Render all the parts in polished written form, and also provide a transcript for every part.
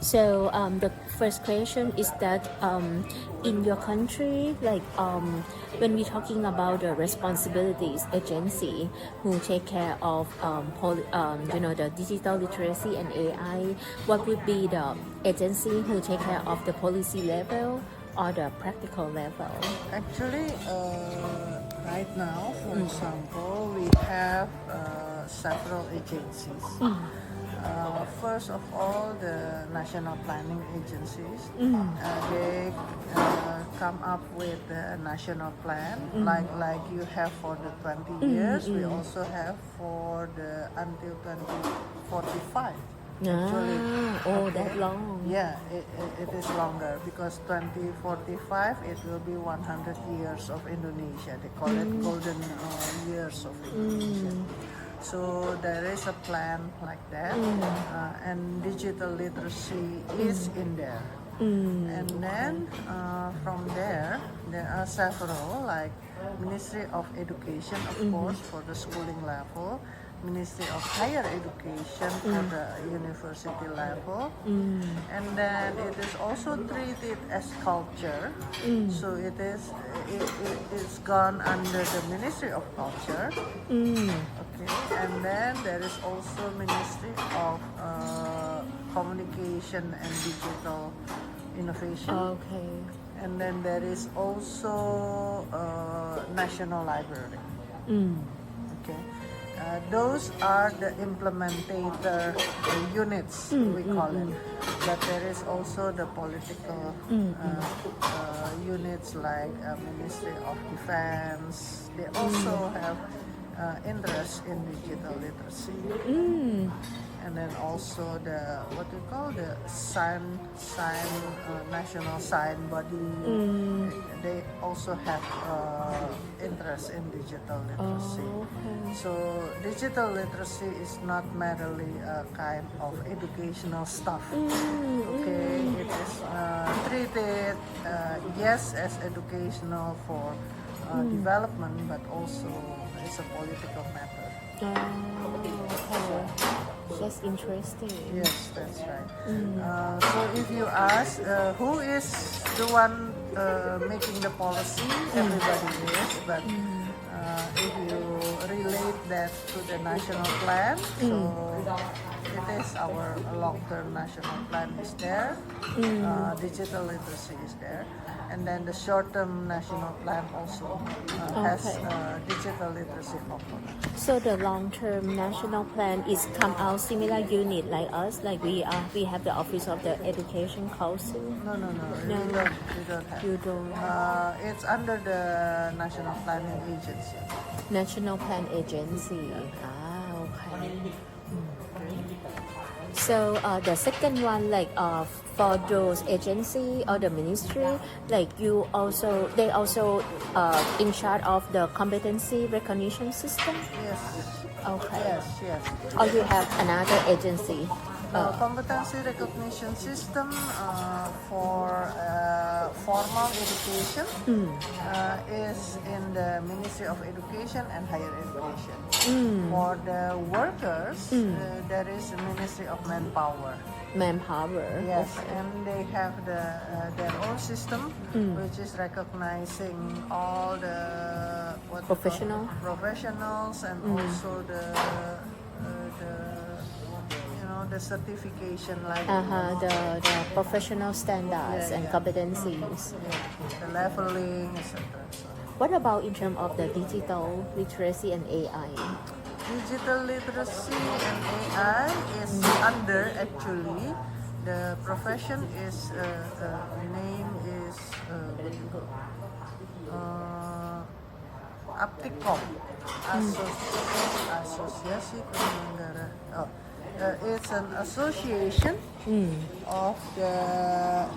So the first question is that in your country, like when we're talking about the responsibilities agency who take care of the digital literacy and AI, what would be the agency who take care of the policy level or the practical level? Actually, right now, for example, we have several agencies. First of all, the national planning agencies, they come up with the national plan, like you have for the 20 years. We also have for the until 2045. Actually, That long. yeah, it is longer because 2045 it will be 100 years of Indonesia. They call it golden years of Indonesia. So there is a plan like that, and digital literacy is in there. And then from there are several like Ministry of Education, of course, for the schooling level, Ministry of Higher Education for the university level, and then it is also treated as culture. So it is gone under the Ministry of Culture. Okay, and then there is also Ministry of Communication and Digital Innovation. Okay. And then there is also National Library. Okay, those are the implementator units, we call it. But there is also the political units like Ministry of Defense. They also have interest in digital literacy. And then also the what we call the national sign body. They also have interest in digital literacy. So digital literacy is not merely a kind of educational stuff. Okay, it is treated yes as educational for development, but also it's a political matter. Okay. That's interesting. Yes, that's right. So if you ask who is the one making the policy, everybody is. But if you relate that to the national plan, so it is our long-term national plan is there. Digital literacy is there. And then the short-term national plan also has digital literacy component. So the long-term national plan is come out similar unit like us, like we have the Office of the Education Council. No. No. We don't have. You don't. It's under the National Planning Agency. National Plan Agency. Okay. So the second one, like for those agency or the ministry, like they also in charge of the competency recognition system. Yes. Okay. Yes. Or you have another agency. Competency recognition system for formal education is in the Ministry of Education and Higher Education. For the workers, there is a Ministry of Manpower. Manpower. Yes, Okay. and they have their own system, which is recognizing all the professionals and also the certification like The professional standards and competencies. the leveling, etc. What about in terms of the digital literacy and AI? Digital literacy and AI is under actually the profession is name is Apticom, Asosiasi Penyelenggara. It's an association of the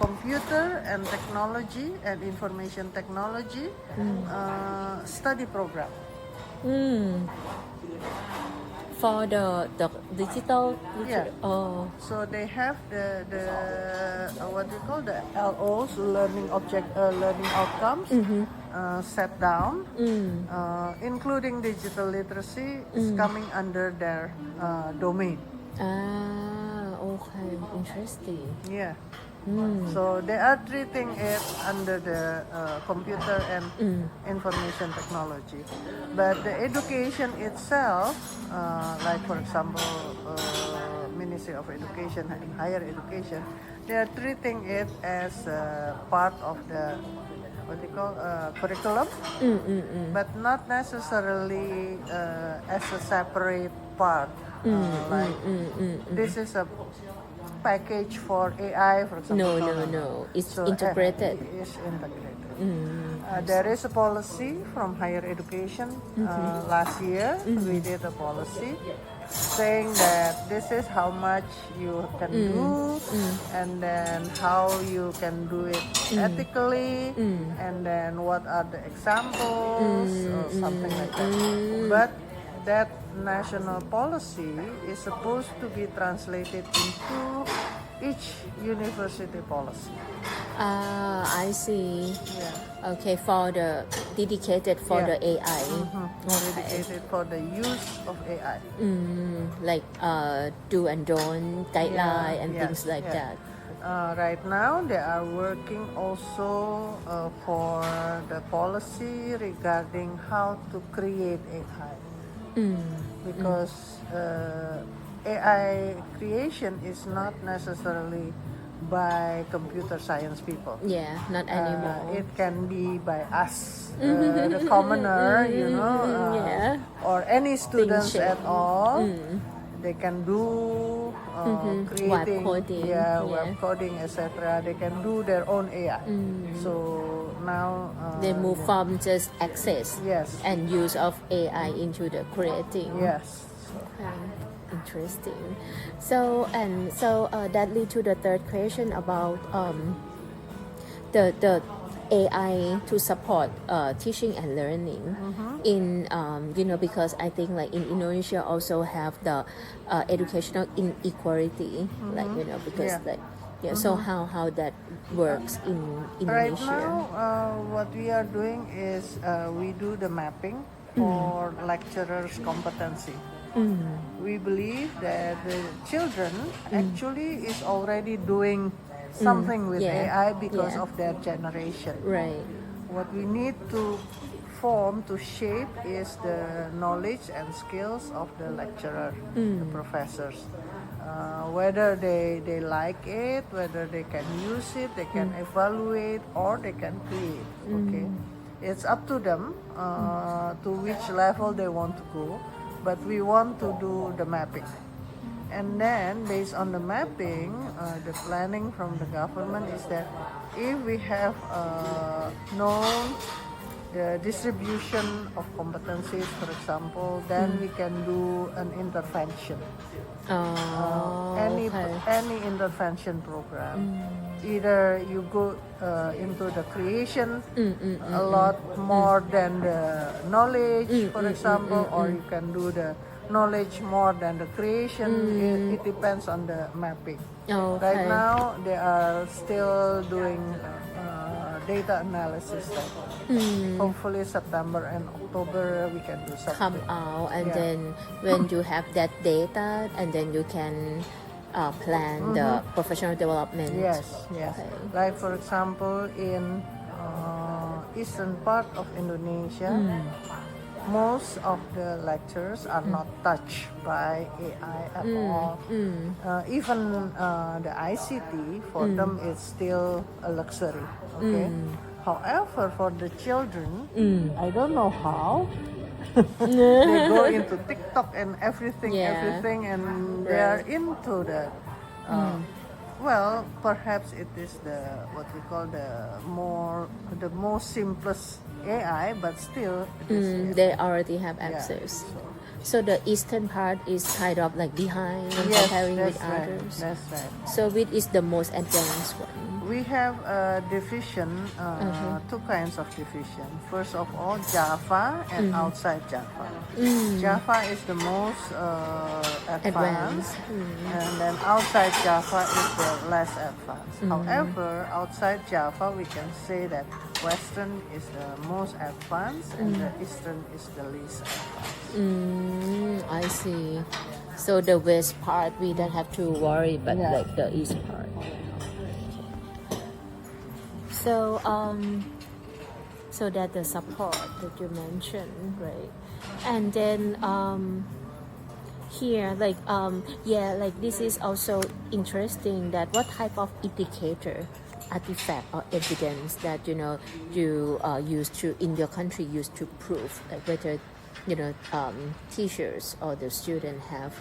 computer and technology and information technology study program. For the digital Yeah. oh So they have the what we call the LOs, learning outcomes, set down, including digital literacy is coming under their domain. Okay, interesting. Yeah. Mm. So they are treating it under the computer and information technology. But the education itself, like for example, Ministry of Education and Higher Education, they are treating it as part of the what they call curriculum, but not necessarily as a separate part. Like this is a package for AI, for example. No. It's So integrated. it is integrated. There is a policy from higher education. Last year, we did a policy saying that this is how much you can do, and then how you can do it ethically, and then what are the examples, or something like that. But that national policy is supposed to be translated into each university policy. I see. Yeah. Okay, for the dedicated for Yeah. the AI. Okay. Dedicated for the use of AI. Like do and don't guideline and Yes, things like yeah. that. Right now, they are working also for the policy regarding how to create AI. Because AI creation is not necessarily by computer science people. Yeah, not anymore. It can be by us, the commoner, Yeah. or any students shape. at all. They can do creating, Web coding, web coding, etc. They can do their own AI. So now They move from just access Yes. and use of AI into the creating. Yes. Okay, interesting. So that lead to the third question about the AI to support teaching and learning in because I think like in Indonesia also have the educational inequality because Yeah. so how that works in Right Indonesia. now, what we are doing is we do the mapping for lecturers' competency. We believe that the children actually is already doing something with Yeah. AI because Yeah. of their generation. Right. What we need to form, to shape, is the knowledge and skills of the lecturer, the professors. Whether they like it, whether they can use it, they can evaluate, or they can create. Okay, it's up to them to which level they want to go, but we want to do the mapping. And then, based on the mapping, the planning from the government is that if we have known the distribution of competencies, for example, then we can do an intervention. Any intervention program. Either you go into the creation a lot more than the knowledge, for example, or you can do the knowledge more than the creation. It depends on the mapping. Okay. Right now, they are still doing data analysis. Hopefully, September and October we can do something. Come out and Yeah. then when you have that data and then you can plan the professional development. Yes. Okay. Like for example, in eastern part of Indonesia, most of the lectures are not touched by AI at all. Even the ICT for them is still a luxury. Okay. However, for the children, I don't know how. They go into TikTok and everything, and they are into the. Well, perhaps it is what we call the most simplest AI, but still it is. They already have access. So the eastern part is kind of like behind when Yes, comparing with that's right. others. That's right. So which is the most advanced one? We have a division, two kinds of division. First of all, Java and outside Java. Java is the most advanced, and then outside Java is the less advanced. However, outside Java, we can say that Western is the most advanced and the Eastern is the least advanced. I see. So the west part we don't have to worry, but Yeah. like the east part. So so that the support that you mentioned, right? And then here yeah, like this is also interesting that what type of indicator, artifact or evidence that you use to in your country used to prove like whether teachers or the student have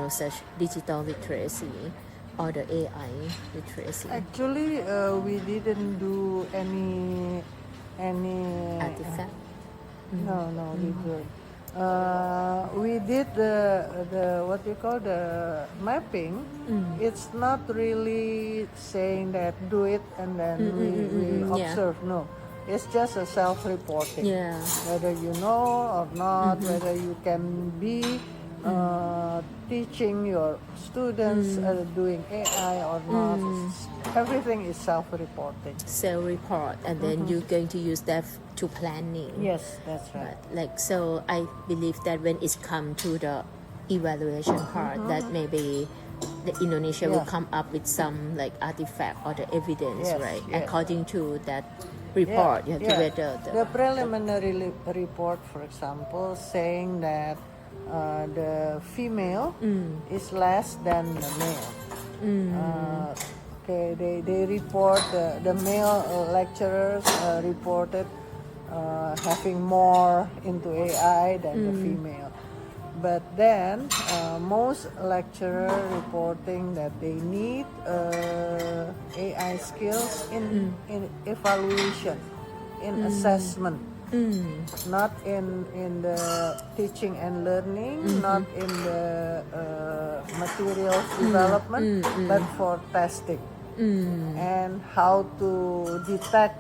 such digital literacy or the AI literacy. Actually, we didn't do any Artifact. No, we did. We did the what you call the mapping. It's not really saying that do it and then we yeah. observe. No, it's just a self-reporting. Yeah. Whether you know or not, whether you can be teaching your students doing AI or not. Everything is self-reporting. Self-report, and then you're going to use that to planning. Yes, that's right. But like, so I believe that when it's come to the evaluation part, that maybe the Indonesia will Yeah. come up with some like artifact or the evidence, Yes, right? yes. According to that report, you have to whether The preliminary report, for example, saying that the female is less than the male. Okay, they report the male lecturers reported having more into AI than the female. But then most lecturer reporting that they need AI skills in evaluation, in assessment, not in the teaching and learning, not in the materials development, but for testing and how to detect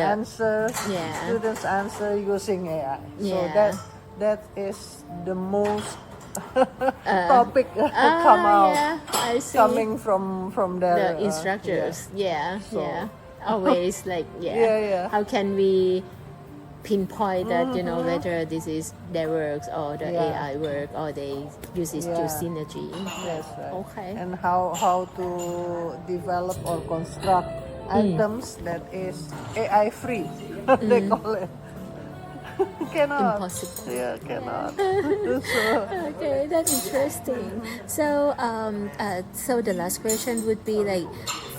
answers, Yeah. students' answer using AI. So Yeah. that is the most topic come out yeah, I see. coming from The the instructors, yeah, So- yeah. Always like, yeah. Yeah. How can we pinpoint that, whether this is their works or the Yeah. AI work or they use it to Yeah. synergy? Yes, right. Okay. And how to develop or construct items that is AI free. They call it. Cannot. Impossible. Yeah, cannot. So, Okay, that's interesting. So, so the last question would be like,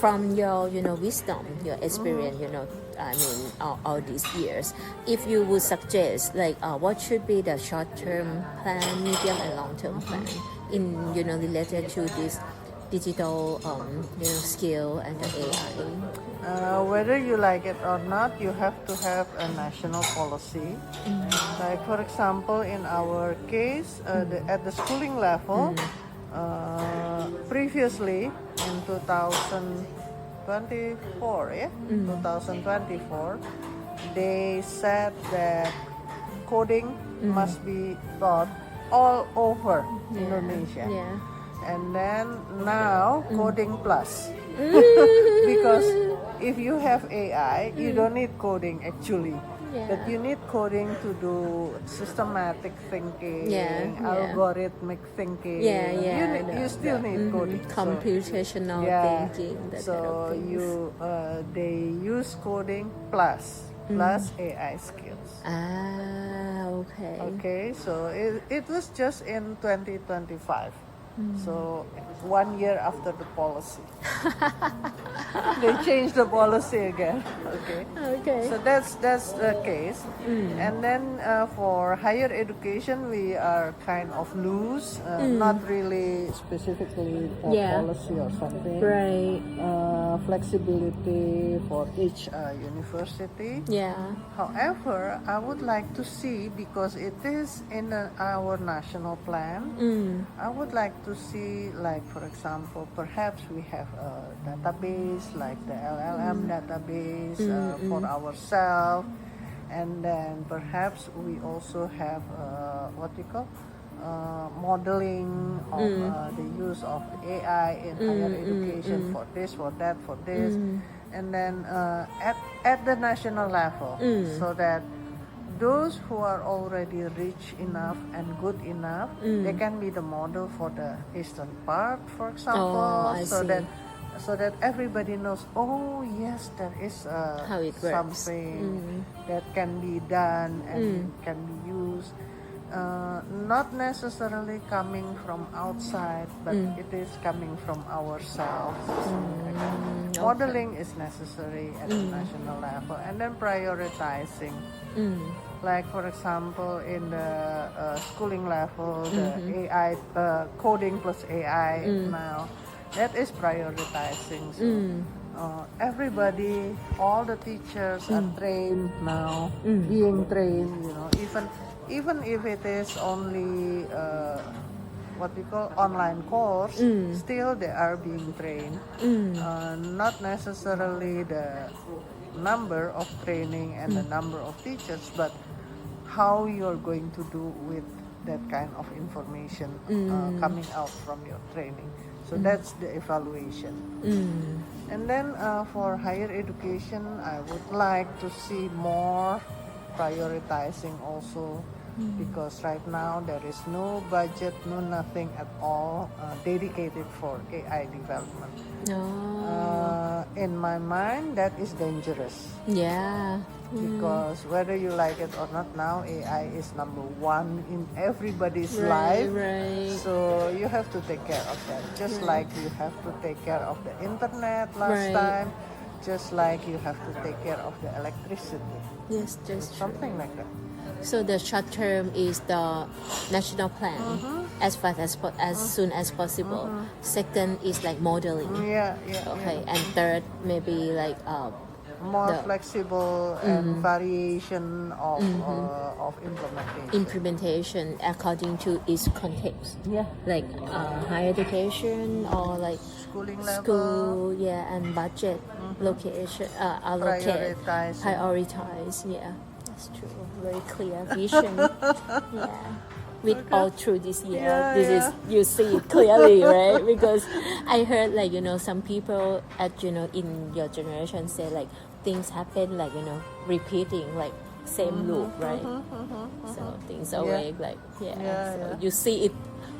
from your, wisdom, your experience, I mean, all these years, if you would suggest, like, what should be the short-term plan, medium and long-term plan in, related to this digital, skill and the AI? whether you like it or not, you have to have a national policy. Like for example, in our case, at the schooling level, previously in 2024, 2024, they said that coding must be taught all over Indonesia. Yeah. And then now coding plus. Because if you have AI, you don't need coding actually. Yeah. But you need coding to do systematic thinking, Yeah. algorithmic thinking. Yeah, yeah, I know. You still need coding. So, Computational yeah. thinking. That kind So of things. they use coding plus AI skills. Okay. Okay, so it was just in 2025. So 1 year after the policy. They changed the policy again. Okay. Okay. So that's the case. And then for higher education, we are kind of loose, not really specifically for Yeah. policy or something. Right. Flexibility for each university. Yeah. However, I would like to see, because it is in our national plan, I would like to see, like for example, perhaps we have a database like the LLM database for ourselves, and then perhaps we also have what you call modeling of the use of AI in higher education for this, for that, for this, and then at the national level, so that those who are already rich enough and good enough, they can be the model for the eastern part, for example, I so see. that everybody knows. Oh yes, there is How it works. something that can be done and can be used. Not necessarily coming from outside, but it is coming from ourselves. Something like that. Modeling is necessary at the national level, and then prioritizing. Like for example, in the schooling level, the AI coding plus AI now, that is prioritizing. So, everybody, all the teachers are trained now, being trained. Even if it is only what we call online course, still they are being trained. Not necessarily the number of training and the number of teachers, but how you're going to do with that kind of information coming out from your training. So that's the evaluation. And then for higher education, I would like to see more prioritizing also, because right now there is no budget, no nothing at all dedicated for AI development. In my mind, that is dangerous. Yeah. Because whether you like it or not, now AI is number one in everybody's life. Right. So you have to take care of that. Just like you have to take care of the internet last time, just like you have to take care of the electricity. Yes, that's true. Something like that. So the short term is the national plan, as fast as soon as possible. Second is like modeling. Yeah. Okay, and third maybe like More the- flexible and variation of implementation. implementation according to its context. Yeah. Like higher education or like Schooling level. school, and budget, location, allocate, prioritize. Yeah, that's true. Very clear vision. With all through this year, this is you see it clearly, right? Because I heard like some people at in your generation say like things happen like repeating like same loop, right? So things always like so you see it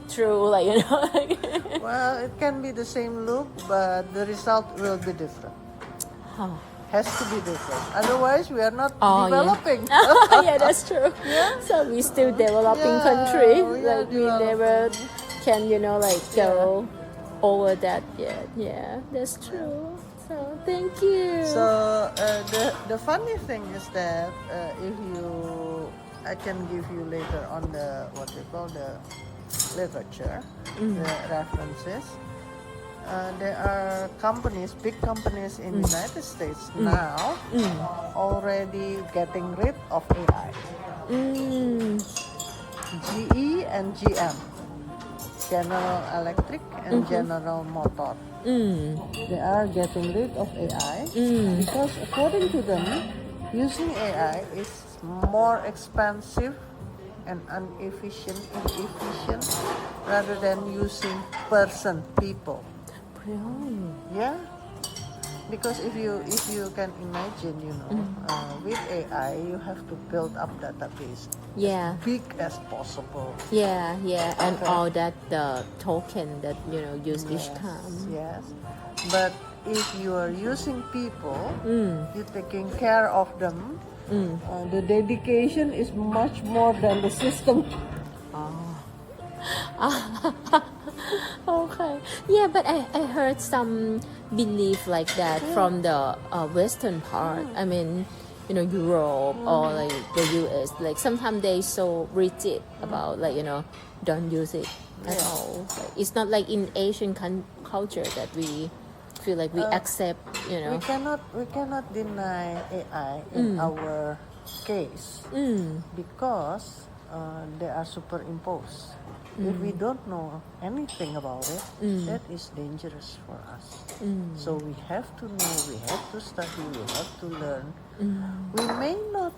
through like like Well, it can be the same loop, but the result will be different. Has to be different. Otherwise, we are not developing. Yeah, that's true. So we still developing country, we are like we never can like go over that yet. Yeah, that's true. So thank you. So the funny thing is that I can give you later on the what they call the literature, the references. There are big companies in the United States now already getting rid of AI. GE and GM, General Electric and General Motor. They are getting rid of AI because according to them, using AI is more expensive and inefficient rather than using people. Really? Yeah, because if you can imagine, with AI you have to build up database Yeah. big as possible. Yeah, and all that the token that use each time. Yes, but if you are using people, you're taking care of them. The dedication is much more than the system. Okay. Yeah, but I heard some belief like that from the western part. I mean, Europe or like the US. Like sometimes they so rigid about like don't use it at all. Like, it's not like in Asian culture that we feel like we accept. We cannot deny AI in our case because they are superimposed. If we don't know anything about it, that is dangerous for us. So we have to know, we have to study, we have to learn. We may not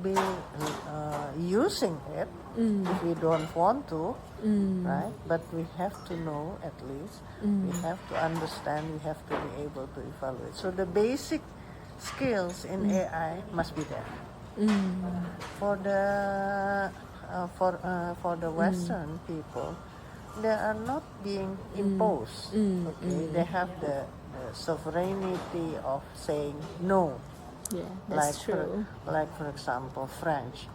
be using it if we don't want to, right? But we have to know at least. We have to understand, we have to be able to evaluate. So the basic skills in AI must be there. For the Western people, they are not being imposed. Okay, they have the sovereignty of saying no. Yeah, that's For, true. like for example, French.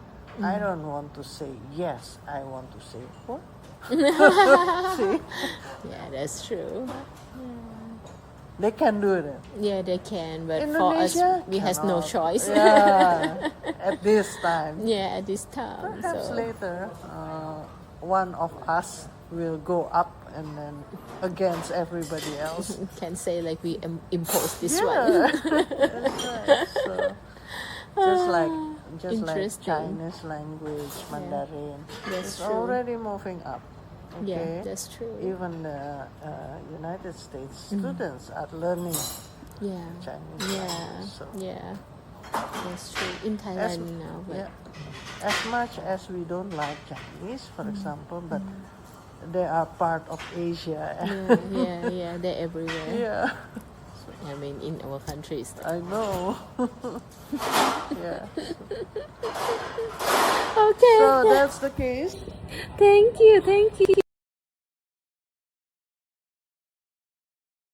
I don't want to say yes. I want to say what. See, Yeah, that's true. they can do that. Yeah, they can, but for us, Indonesia we has no cannot. choice. Yeah, at this time. Yeah, at this time. Perhaps So later, one of us will go up and then against everybody else. can say like we impose this Yeah, one. that's right. So, just like Interesting. Chinese language, Mandarin, That's it's true. already moving up. Yeah, Okay, that's true. even the United States students are learning Yeah, Chinese yeah, language. So, yeah. That's true. In Thailand now, but yeah, as much as we don't like Chinese, for example, but they are part of Asia. yeah, they're everywhere. Yeah, I mean, in our countries. I know. Yeah. Okay. So that's the case. Thank you.